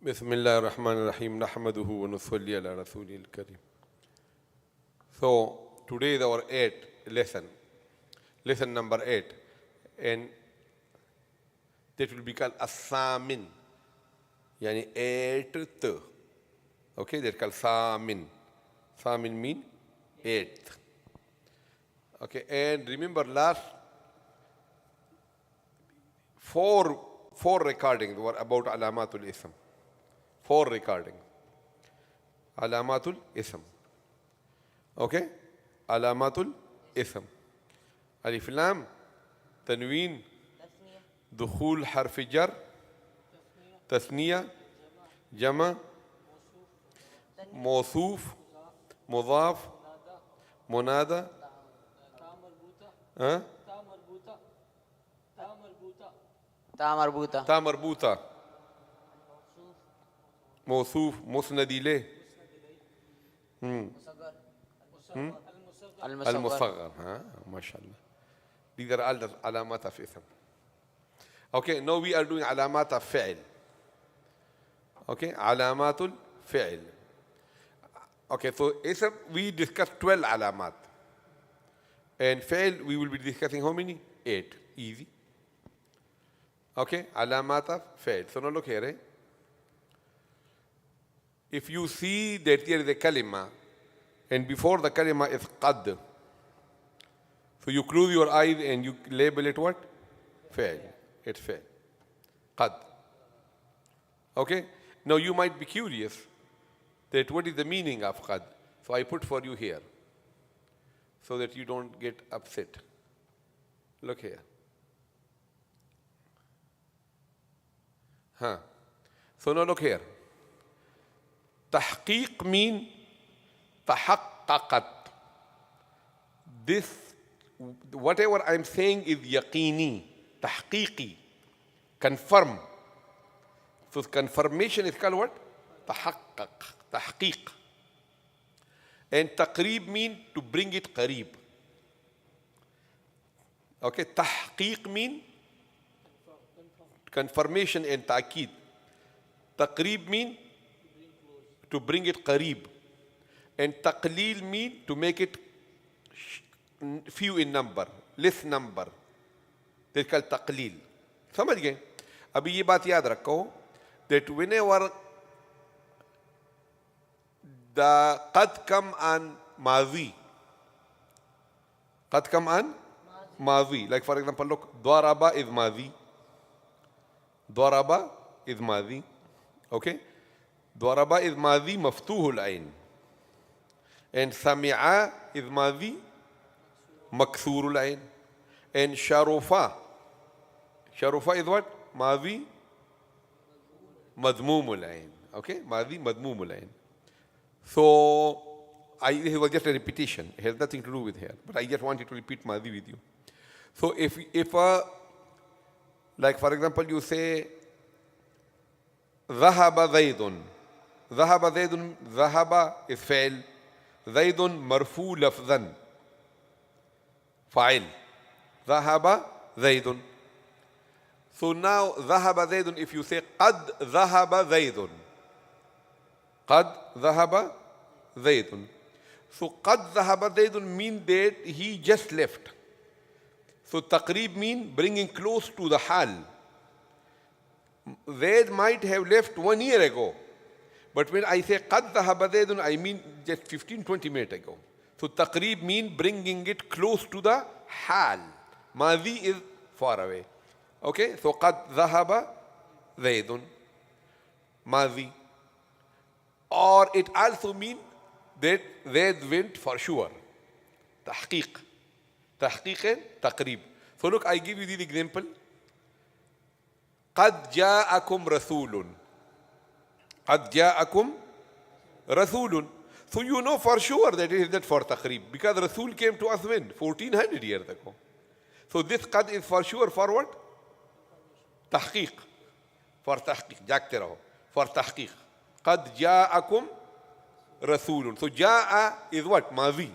بسم الله الرحمن الرحيم نحمده ونصلي على رسوله الكريم. So today is our lesson number 8, and that will be called as-samin, yani 8th. Okay, that's called samin. Samin mean 8th. Okay, and remember last four recordings were about alamatul ism. 4 recordings. Alamatul ism. Okay? Alamatul ism. Alif lam, tanween, dukhul harf jar, tasniya, jama, mawsoof, mudaf, munada, تا مربوطة موصوف مسند إليه المصغر. ما شاء الله. These are all the علامات of اسم. Okay, now we are doing علامات of فعل. Okay, علامات الفعل. Okay, so اسم we discussed 12 علامات, and فعل we will be discussing how many? 8. Easy. Okay, علامات of فعل. So now look here. If you see that there is a kalima, and before the kalima is qad, so you close your eyes and you label it what? Fa'il. It's fa'il. Qad. Okay? Now you might be curious that what is the meaning of qad. So I put for you here, so that you don't get upset. Look here. So now look here. Tahqiq mean tahaqqaqat. This, whatever I'm saying is yaqini, tahqiqi, confirm. So confirmation is called what? Tahaqqaq, tahqiq. And taqreeb mean to bring it qareeb. Okay, tahqiq mean confirmation and ta'keed. Taqreeb mean to bring it qareeb. And taqleel mean to make it few in number, less number. That's called taqleel. समझ गए? अभी ये बात याद रखो that whenever the qad come on mazi, qad come on mazi. Like for example, look, dwaraba is mazi. Dwaraba is mazi. Okay? Dwaraba is mazi maftuhul ayn. And sami'a is mazi maksurul ayn. And sharufa. Sharufa is what? Mazi madmumul ayn. Okay? Mazi madmumul ayn. So, this was just a repetition. It has nothing to do with here. But I just wanted to repeat mazi with you. So, if like for example, you say ذهب زيد. ذهب زيد. ذهب is فعل. زيد مرفوع لفظا. فاعل. ذهب زيد. So now ذهب زيد, if you say قد ذهب زيد. قد ذهب زيد. So قد ذهب زيد mean that he just left. So taqreeb mean bringing close to the hal. Zayd might have left 1 year ago. But when I say qad dhahaba Zaydun, I mean just 15-20 minutes ago. So taqreeb mean bringing it close to the hal. Mazi is far away. Okay, so qad dhahaba Zaydun. Mazi. Or it also means that Zayd went for sure. Tahqiq. Tahqiq and taqreeb. So look, I give you this example. قد جاءكم رسول. قد جاءكم رسول. So you know for sure that it is not for taqreeb, because Rasul came to us when? 1400 years ago. So this qad is for sure for what? Tahqiq. For tahqiq. जागते रहो. For tahqiq. قد جاءكم رسول. So جاء is what? Mazi.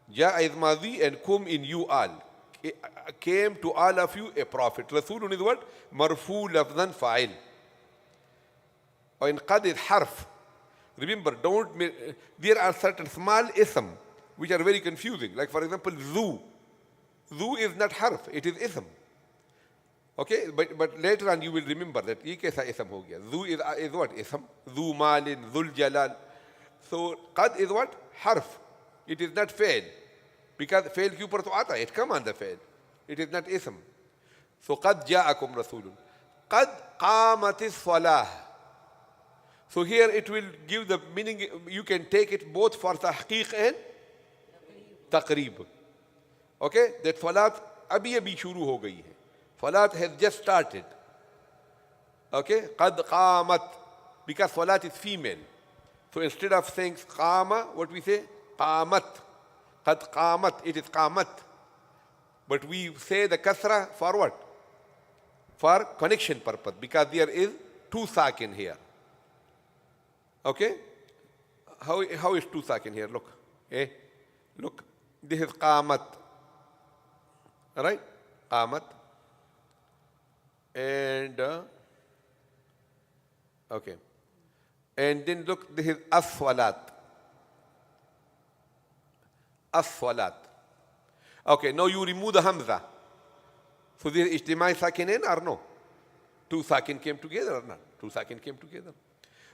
جاء is mazi and kum in you all. Came to all of you a prophet. Rasulun is what? Marfu lafzan fa'il. or in qad is harf. Remember, there are certain small ism which are very confusing. Like for example, zu. Zu is not harf, it is ism. Okay, but later on you will remember that ye kaisa ism ho gaya. Zu is what? Ism. Zu malin, zul jalal. So qad is what? Harf. It is not fail. Because fail ke upar to aata hai, it come on the fail. It is not ism. So qad ja'akum rasulun. Qad qamatis salah. So here it will give the meaning, you can take it both for tahqiq and taqreeb. Okay, that salat abhi shuru ho gayi hai. Salat has just started. Okay, qad qamat, because salat is female. So instead of saying qama, what we say? Qamat. Qad qamat, it is qamat. But we say the kasra for what? For connection purpose, because there is two sakin here. Okay? How is two sakin here? Look. Look. This is qamat. Right? Qamat. And okay. And then look, this is as-salat. As-salat. Okay, now you remove the hamza. So this is ijtimai sakinain or no? Two sakin came together or not? Two sakin came together.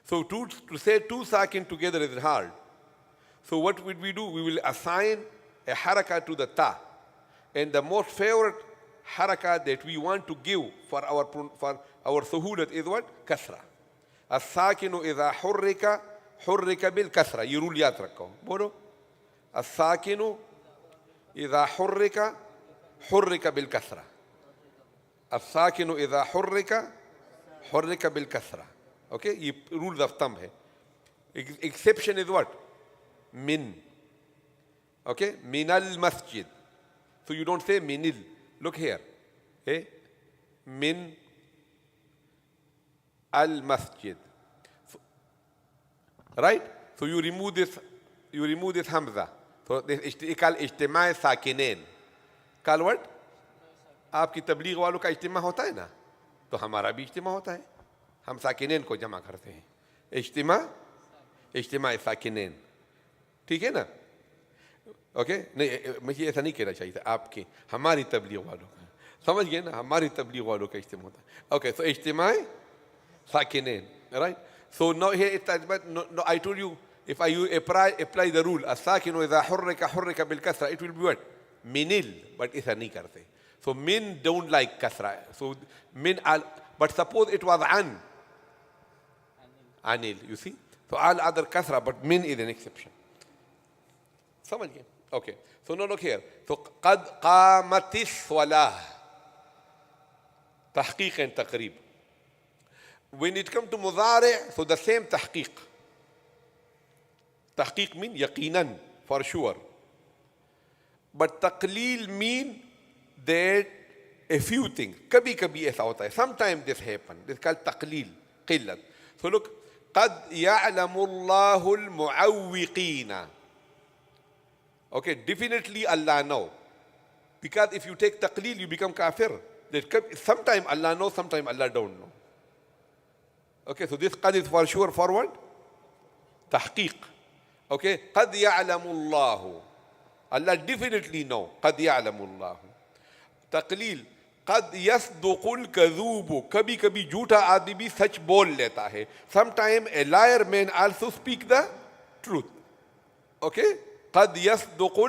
So to say two sakin together is hard. So what would we do? We will assign a haraka to the ta. And the most favorite haraka that we want to give for our suhulat is what? Kasra. As-sakinu idha hurrika bil kasra. Ye rule yaad rakho. Bolo. As-sakinu idha hurrika bil kasra. As-sakinu idha hurrika bil kasra. Okay, ye rule of thumb hai. Exception is what? Min. Okay, min al masjid. So you don't say minil. Look here. Min al masjid. Right? So you remove this hamza. So this is called ijtimai sakinain. Call what? आपकी तबलीग वालों का इज्तिमा होता है ना, तो हमारा भी इज्तिमा होता है. हम साकिनेन को जमा करते हैं. इज्तिमा साकिनेन. ठीक है ना? ओके? नहीं, मुझे ऐसा नहीं कहना चाहिए था. आपकी हमारी तबलीग वालों का, समझ गए ना? हमारी तबलीग वालों का इज्तिमा होता है. ओके, so इज्तिमा साकिनेन. Right? So now here no, I told you, if I apply the rule, as-sakinu idha hurrika bil kasra, it will be what? Minil, but ऐसा नहीं करते. So min don't like kasra. So min al, but suppose it was an. Anil, you see? So all other kasra, but min is an exception. समझ गए? Okay. So now look here. So qad qamatis salah. Tahqiq and taqreeb. When it comes to mudari', so the same tahqiq. Tahqiq mean yaqinan, for sure. But taqleel mean that a few things. कभी कभी ऐसा होता है. Sometimes this happen. This is called taqleel, qillat. So look, قد يعلم الله المعوقين. Okay, definitely Allah know. Because if you take taqleel, you become kafir. Sometimes Allah knows, sometimes Allah don't know. Okay, so this qad is for sure forward. Tahqiq. Okay, قد يعلم الله. Allah definitely know. قد يعلم الله. तकलील कद यस्दुकुल कज़ूब, कभी कभी झूठा आदमी भी सच बोल लेता है. Sometime a liar man also speak the truth. Okay? قد يصدق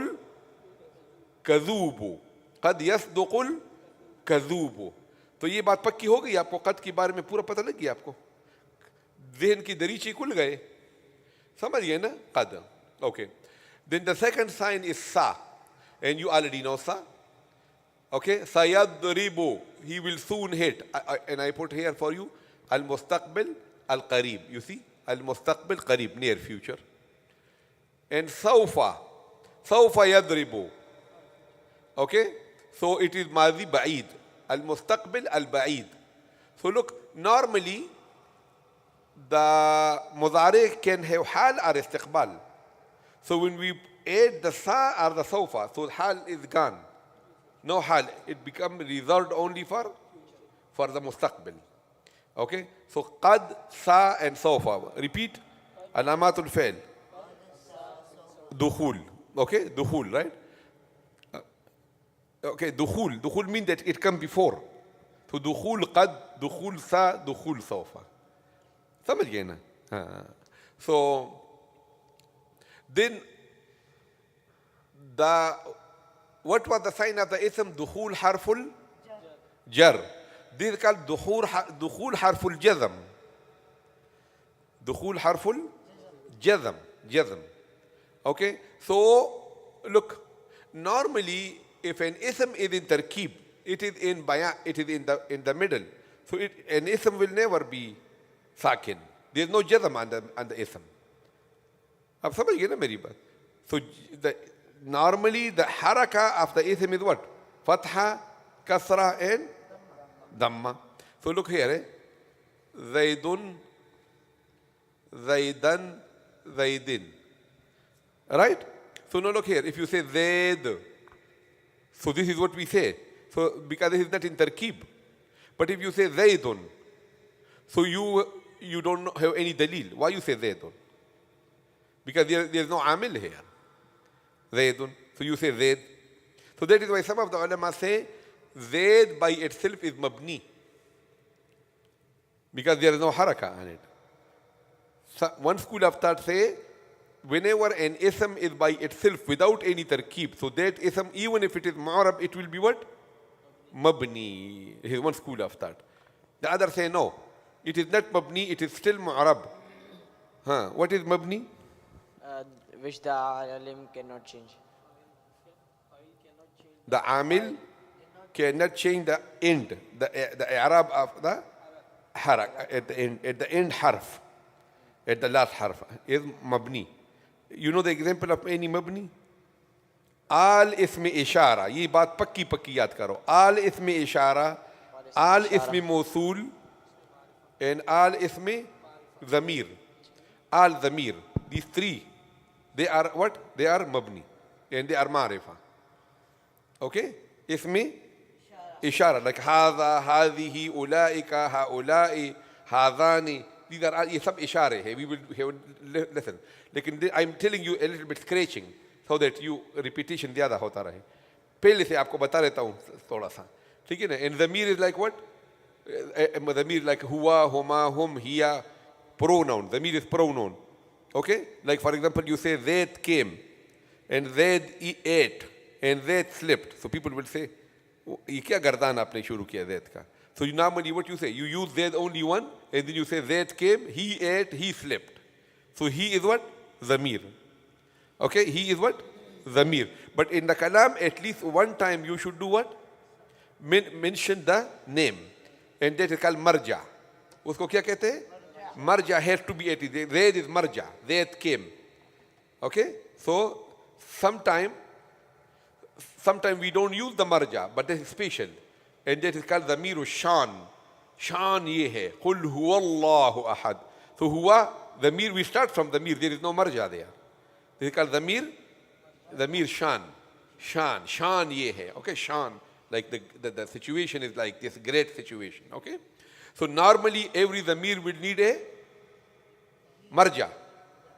الكذوب, قد يصدق الكذوب. तो ये बात पक्की हो गई आपको. कद के बारे में पूरा पता लग गया आपको. ज़हन की दरीचे खुल गए. समझ गए ना? कद. Okay. Then the second sign is sa, and you already know sa. Okay, sayadribu, he will soon hit. And I put here for you al-mustaqbil al-qarib. You see, al-mustaqbil qarib, near future. And sawfa yadribu. Okay, so it is madhi ba'id. Al-mustaqbil al-ba'id. So look, normally the mudari can have hal or istiqbal. So when we add the sa or the sawfa, so hal is gone. No hal, it becomes reserved only for the mustaqbil. Okay? So qad, sa and sawfa. Repeat. Alamatul fail. Dukhul. Okay? Dukhul, right? Okay, dukhul. Dukhul means that it comes before. So dukhul qad, dukhul sa, dukhul sawfa. समझ गए ना? So then what was the sign of the ism? Dukhul harful jar. This is called dukhul harful jazm. Dukhul harful jazm. Jazm. Okay? So look, normally if an ism is in tarkib, it is in bayan, it is in the middle. So an ism will never be sakin. There is no jazm on the ism. आप समझ गए ना मेरी बात? So normally the haraka of the ism is what? Fatha, kasra and dhamma. So look here. Zaidun, Zaidan, Zaidin. Right? So now look here. If you say Zaid, so this is what we say. So because this is not in tarkib. But if you say Zaidun, so you don't have any dalil. Why you say Zaidun? Because there is no amil here. Zaidun. So you say Zaid. So that is why some of the ulama say Zaid by itself is mabni. Because there is no haraka on it. So one school of thought say whenever an ism is by itself without any tarkib, so that ism, even if it is mu'arab, it will be what? Mabni. Here's one school of thought. The other say no. It is not mabni, it is still mu'arab. What is mabni? Which the alim cannot change. The amil cannot change the end, the i'rab of the harak at the end harf, at the last harf is mabni. You know the example of any mabni? Al ismi ishara. ये बात पक्की पक्की याद करो. Al ismi ishara, al ismi mawsul, and al ismi zamir. Al zamir. These three, they are what? They are mabni, and they are marifa. Okay? Ismi ishara, like hadha, hadhihi, ulaika, haulai, hadhani. These are all sab ishare hai. We will listen. Lekin I'm telling you a little bit scratching so that you repetition zyada hota rahe. पहले से आपको बता देता हूँ थोड़ा सा. ठीक है ना? And zamir is like what? Zamir like huwa, huma, hum, hiya, pronoun. Zamir is pronoun. Okay? Like for example, you say Zaid came and Zaid ate and Zaid slept. So people will say, ये क्या गर्दान आपने शुरू किया Zaid का? So you normally what you say? You use Zaid only one and then you say Zaid came, he ate, he slept. So he is what? Zamir. Okay? He is what? Zamir. But in the kalam, at least one time you should do what? Mention the name. And that is called marja. उसको क्या कहते हैं? Marja has to be at it. Zaid is marja. Zaid came. Okay? So sometime we don't use the marja, but that is special. And that is called Zamiru Shan. Shan ye hai. Qul huwa Allahu ahad. So huwa, Zamir, we start from Zamir. There is no marja there. This is called Zamir Shan. Shan ye hai. Okay, Shan. Like the situation is like this great situation. Okay? So normally every Zamir will need a marja.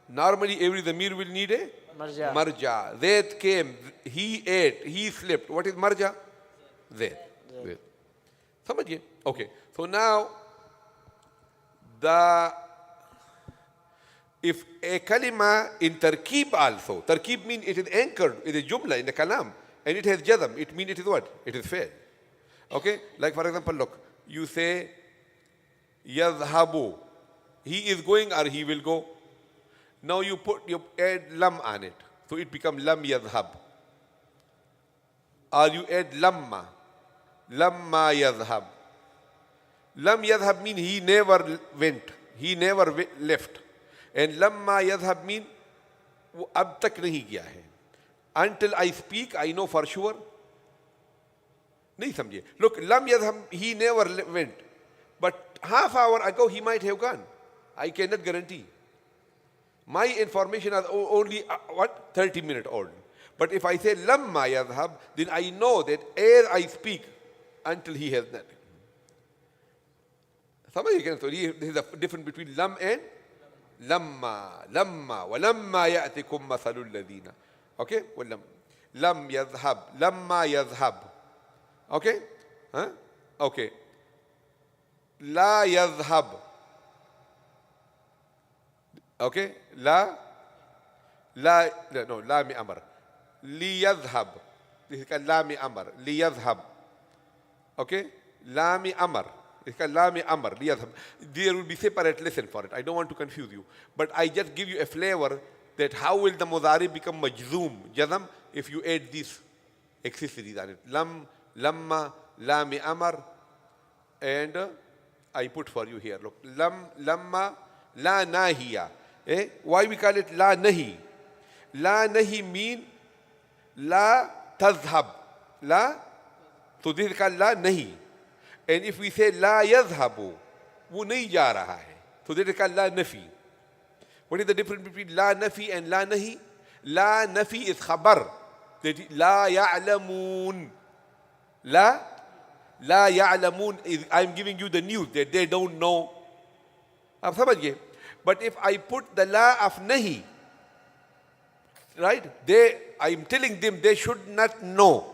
Normally every Zamir will need a marja. Zaid came, he ate, he slept. What is marja? Zaid. समझिए? Okay. So now if a kalima in tarkib also, tarkib means it is anchored, it is jumla in the kalam, and it has jazam, it means it is what? It is fail. Okay? Like for example, look, you say yadhabu, he is going or he will go. Now you add lam on it, so it becomes lam yadhab. Or you add lamma yadhab. Lam yadhab means he never went, he never left. And lamma yadhab means ab tak nahi gaya hai. Until I speak, I know for sure. Nahi samjhe. Look, lam yadhab, he never went. But half hour ago he might have gone. I cannot guarantee. My information is only 30 minutes old. But if I say lamma yadhab, then I know that as I speak until he has not. समझिए? So this is the difference between lam and lamma. Lamma walamma ya'tikum mathalul ladina. Okay? Walam. Lam yadhhab. Lamma yadhhab. Okay? Huh? Okay. La yadhhab. Okay? La no, lami amr. Li yadhhab. This is called lami amr. Li yadhhab. Okay? Lami amr. It's called lami amr. Li yadhhab. There will be separate lesson for it. I don't want to confuse you. But I just give you a flavor that how will the mudari become majzoom, jazam, if you add these accessories on it. Lam, lamma, lami amr, and I put for you here. Look, lam, lamma, la nahiya. Why we call it la nahi? La nahi mean la tazhab. La, so this is called la nahi. And if we say la yadhhabu, wo nahi ja raha hai. So this is called la nafi. What is the difference between la nafi and la nahi? La nafi is khabar. That is, la ya'lamoon. La ya'lamoon is I'm giving you the news that they don't know. आप समझ गए? But if I put the la of nahi, right? I'm telling them they should not know.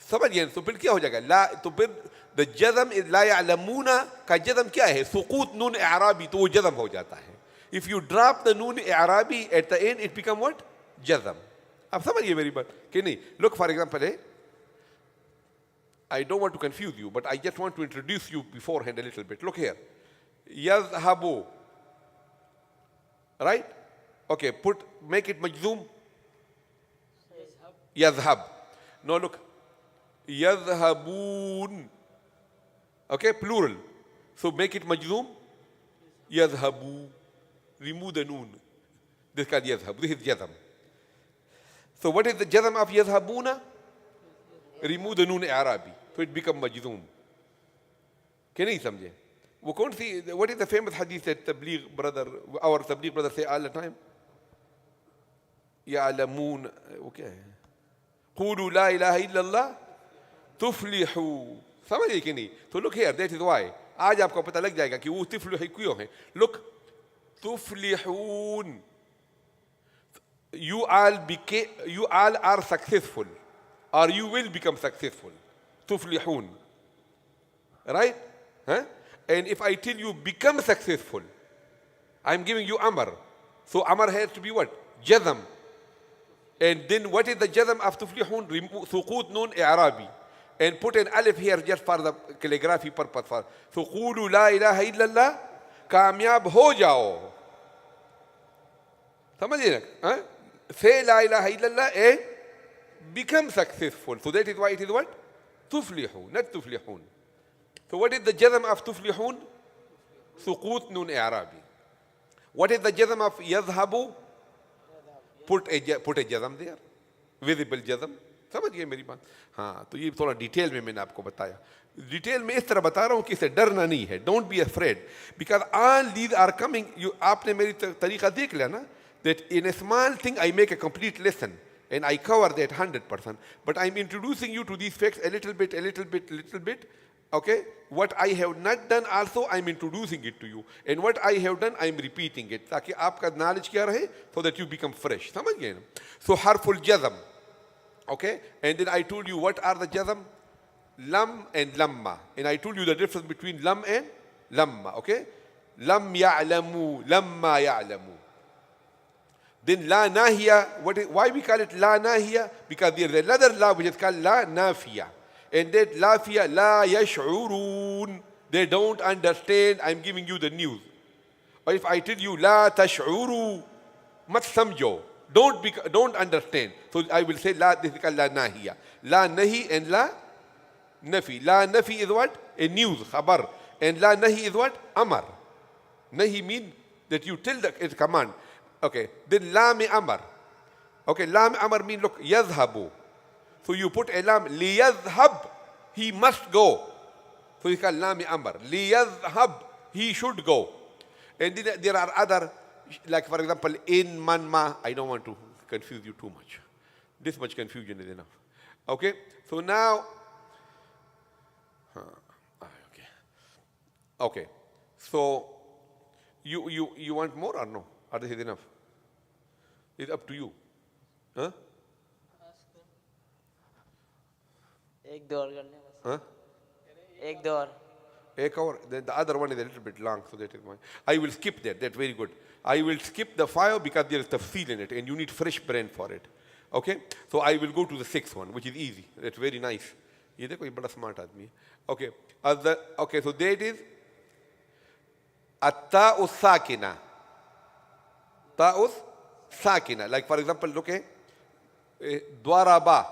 समझ गए? तो फिर क्या हो जाएगा? ला, तो फिर the jazam is la ya'lamuna का जज़म क्या है? सुकूत नून i'राबी, तो वो जज़म हो जाता है. If you drop the noon i'rabi at the end, it become what? Jazam. आप समझिए मेरी बात कि नहीं? Look, for example, I don't want to confuse you, but I just want to introduce you beforehand a little bit. Look here. Yazhabu. Right? Okay, make it majzoom. Yazhab. No, look. Yazhabun. Okay, plural. So make it majzoom. Yazhabu. Remove the noon. This is called yazhab. This is jazam. So what is the jazam of yazhabuna? Remove the noon i'rabi. So it becomes majzoom. Can you understand? What is the famous hadith that our tabligh brother say all the time? Ya'lamoon. Okay. Qulu la ilaha illallah tuflihu. समझिए कि नहीं? So look here, that is why. आज आपको पता लग जाएगा कि वो tuflihu क्यों है. Look, tuflihun. You all are successful, or you will become successful. Tuflihun. Right? Huh? And if I tell you become successful, I'm giving you amr. So amr has to be what? Jazam. And then what is the jazam of tuflihun? Suqut nun i'rabi. And put an alif here just for the calligraphy purpose. So qulu la ilaha illallah, कामयाब हो जाओ. समझिए ना? Say la ilaha illallah and become successful. So that is why it is what? Tuflihu, not tuflihun. So what is the jazam of tuflihun? Suqut nun i'rabi. What is the jazam of yadhhabu? Put a jazam there. Visible jazam. समझ गए मेरी बात? हाँ, तो ये थोड़ा detail में मैंने आपको बताया. डिटेल में इस तरह बता रहा हूँ कि इससे डरना नहीं है. Don't be afraid. Because all these are coming. आपने मेरी तरीका देख लिया ना? That in a small thing I make a complete lesson and I cover that 100%. But I'm introducing you to these facts a little bit. Okay? What I have not done also I'm introducing it to you. And what I have done I'm repeating it. ताकि आपका knowledge क्या रहे? So that you become fresh. समझ गए ना? So harful jazam. Okay? And then I told you what are the jazam? Lam and lamma. And I told you the difference between lam and lamma. Okay? Lam ya'lamu, lamma ya'lamu. Then la nahiya, why we call it la nahiya? Because there is another la which is called la nafiya. And that lafiya, la yash'urun. They don't understand, I'm giving you the news. Or if I tell you la tash'uru, mat samjo. Don't understand. So I will say la, this is called la nahiya. La nahi and la nafi. La nafi is what? A news, khabar. And la nahi is what? Amar. Nahi mean that you tell it's command. Okay. Then lam amar. Okay, lam amar mean look, yadhhabu. So you put a lam, liyadhhab, he must go. So it's called lam amar. Liyadhhab, he should go. And then there are other, like for example, in, man, ma. I don't want to confuse you too much. This much confusion is enough. Okay? So now, Okay. So, you want more or no? Or this is enough? It's up to you. Huh? एक दो और कर लें बस. Huh? एक दो और. Ek hour. Then the other one is a little bit long, so that is mine. I will skip that. That's very good. I will skip the 5 because there is tafseel in it, and you need fresh brain for it. Okay? So I will go to the 6th one, which is easy. That's very nice. ये देखो ये बड़ा smart आदमी है. Okay. Okay. So that is التاء الساكنة. تاء sakina. Like for example, look at dwaraba.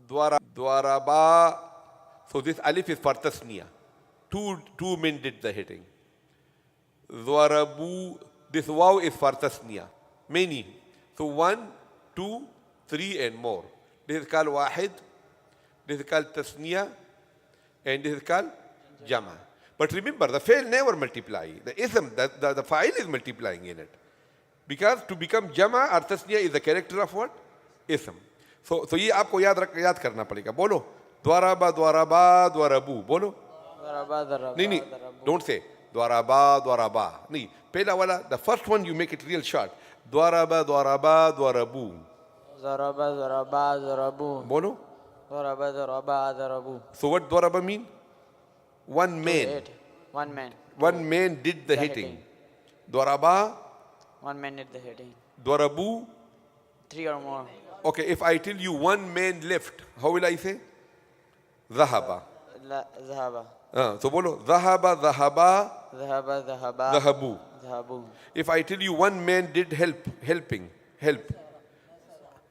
Dwaraba. So this alif is for tasniya. Two men did the hitting. Dwarabu. This waw is for tasniya. Many. So 1, 2, 3 and more. This is called wahid. This is called tasniya. And this is called jama. But remember, the fail never multiply. The ism, the fa'il is multiplying in it. Because to become jama or tasniya is the character of what? Ism. So ये आपको याद करना पड़ेगा. बोलो. Dwaraba, dwaraba, dwarabu. बोलो. Dwaraba, dwaraba. नहीं, don't say. Dwaraba, dwaraba. नहीं. पहला वाला, the first one you make it real short. Dwaraba, dwaraba, dwarabu. Dwaraba, dwaraba, dwarabu. बोलो. Dwaraba, dwaraba, dwarabu. So what dwaraba mean? One man. One man. One man did the hitting. Dwaraba. One man did the hitting. Dwarabu. 3 or more. Okay, if I tell you one man left, how will I say? Zahaba. Zahaba. So bolo. Zahaba, zahaba. Zahaba, zahaba. Zahabu. Zahabu. If I tell you one man did help.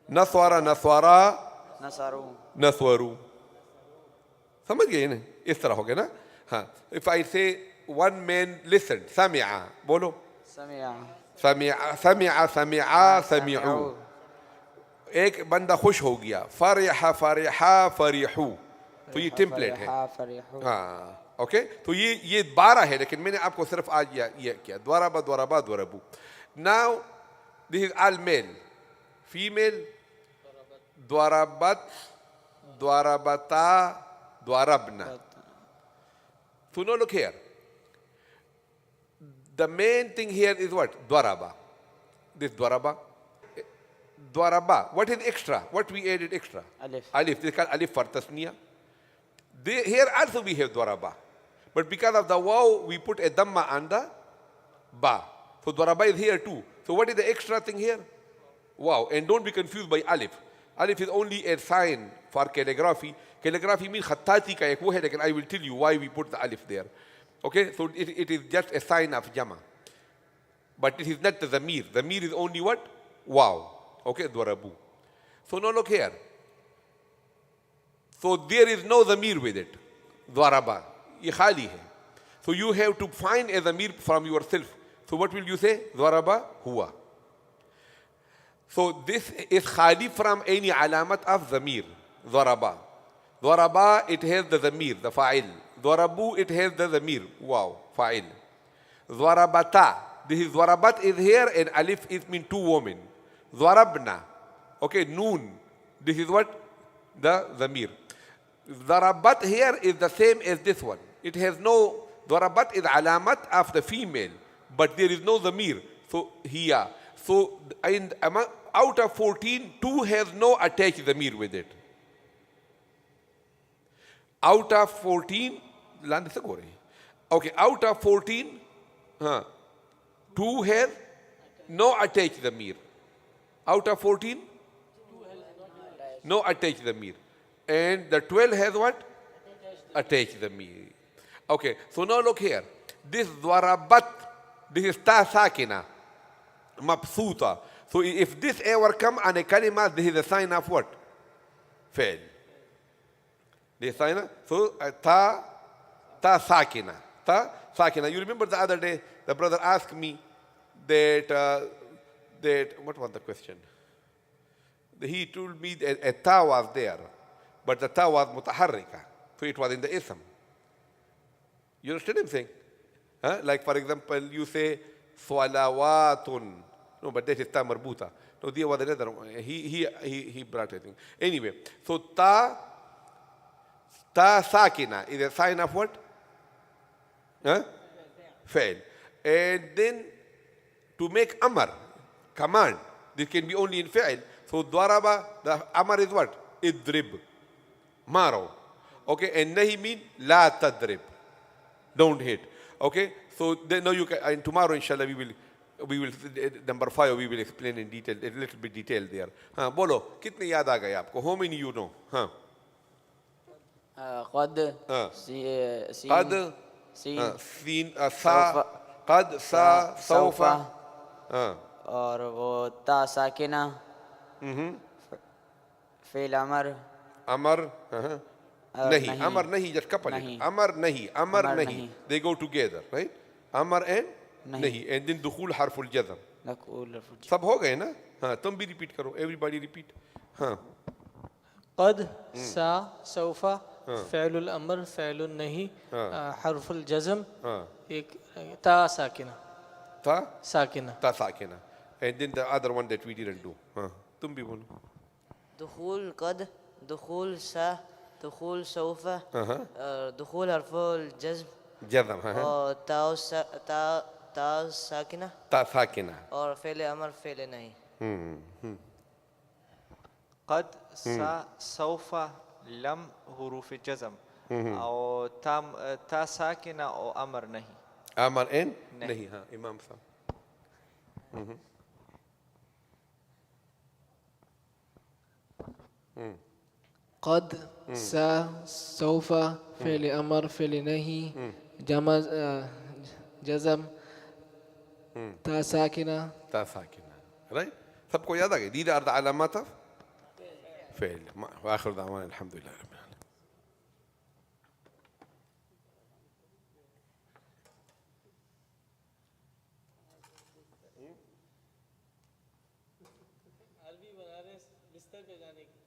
Naswara, naswara. Nasaru. Naswaru. समझ गए ना इस तरह हो गया ना हाँ if I say one man listened سمع बोलो سمعوا एक बंदा खुश हो गया فرح فرحوا तो ये टेम्पलेट है हाँ ओके तो ये 12 है लेकिन मैंने आपको सिर्फ आज ये किया द्वाराबा द्वाराबा द्वाराबू now this is all male female द्वाराबत द्वाराबता Dwarabna. So now look here. The main thing here is what? Dwaraba. This dwaraba. Dwaraba. What is extra? What we added extra? Alif. Alif. This is called alif for tasniya. Here also we have dwaraba. But because of the waw, we put a dhamma on the ba. So dwaraba is here too. So what is the extra thing here? Wow. And don't be confused by alif. Alif is only a sign for calligraphy. Calligraphy means khattati ka ek wo hai, lekin I will tell you why we put the alif there. Okay, so it is just a sign of jama. But it is not the zamir. Zamir is only what? Wow. Okay, dwarabu. So now look here. So there is no zamir with it. Dwaraba. Ye khali hai. So you have to find a zamir from yourself. So what will you say? Dwaraba huwa. So this is khali from any alamat of zamir. Dwaraba. Dwaraba, it has the zamir, the fa'il. Dwarabu, it has the zamir. Wow, fa'il. Dwarabata. This is dwarabat is here and alif is mean two women. Dwarabna. Okay, noon. This is what? The zamir. Dwarabat here is the same as this one. It has no, dwarabat is alamat of the female, but there is no zamir. So, hiya. So, out of 14, 2 has no attached zamir with it. Out of 14, okay, out of 14, 2 has no attached zamir. Out of 14, no attached zamir. And the 12 has what? Attached zamir. Okay, so now look here. This dwarabat, this is ta sakina, mabsuta. So if this ever come on a kalima, this is a sign of what? Fail. This sign of, so ta sakina. Ta sakina. You remember the other day, the brother asked me that, what was the question? He told me that a ta was there, but the ta was mutaharrika. So it was in the ism. You understand what I'm saying? Like for example, you say salawatun. No, but that is ta marbuta. No, there was another one. He brought it. Anyway, so ta Ta sakina is a sign of what? Huh? Fail. And then to make amar, command, this can be only in fail. So dwaraba, the amar is what? Idrib. Maro. Okay, and nahi mean la tadrib. Don't hit. Okay, so then now you can, and tomorrow inshallah we will number 5 we will explain in detail, a little bit detail there. हाँ बोलो कितने याद आ गए आपको? How many you know? हाँ قد हाँ سين قد سين हाँ scene سوف सा قد सा سوف सौफा हाँ और वो ता साकिना फेल अमर अमर हाँ नहीं नहीं अमर नहीं just couple it नहीं अमर नहीं अमर अमर नहीं नहीं they go together right Amar and नहीं नहीं and then दुखूल हरफुल जज़म नकूल सब हो गए ना हाँ तुम भी रिपीट करो एवरीबॉडी रिपीट हाँ قد سا سوف فعل الأمر فعل النهي حرف الجزم हाँ एक تا साकिना था साकिना ta sakina and then the other one that we didn't do हाँ तुम भी बोलो دخول قد دخول سا دخول سوف دخول حرف الجزم जज़म हाँ और تا साकिना ta sakina और फेल अमर फेल नहीं قد سا سوف لم حروف جزم और تا साकिना और अमर नहीं अमर and नहीं हाँ इमाम साहब قد سا سوف فعل أمر فعل نهي جمع جزم تا ساكنة ta sakina right सबको याद आ गई दीद अर्द علامات فعل واخر دعوانا الحمد لله رب العالمين